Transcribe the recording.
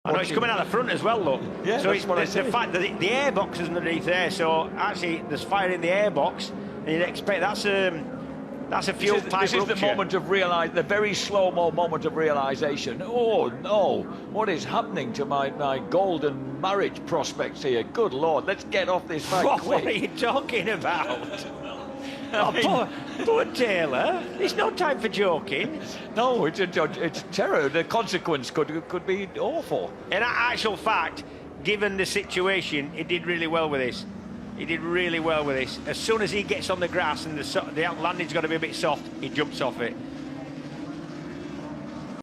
I know it's coming out the front as well, look. Yeah, so that's what I the said. fact that the airbox is underneath there, so actually there's fire in the airbox, and you'd expect that's a fuel pipe This is rupture. the moment of the very slow-mo moment of realization. Oh no, what is happening to my golden marriage prospects here? Good Lord, let's get off this bike What quick. are you talking about? Poor Taylor. There's no time for joking. No, it's terror. The consequence could be awful. In actual fact, given the situation, he did really well with this. He did really well with this. As soon as he gets on the grass and the landing's got to be a bit soft, he jumps off it.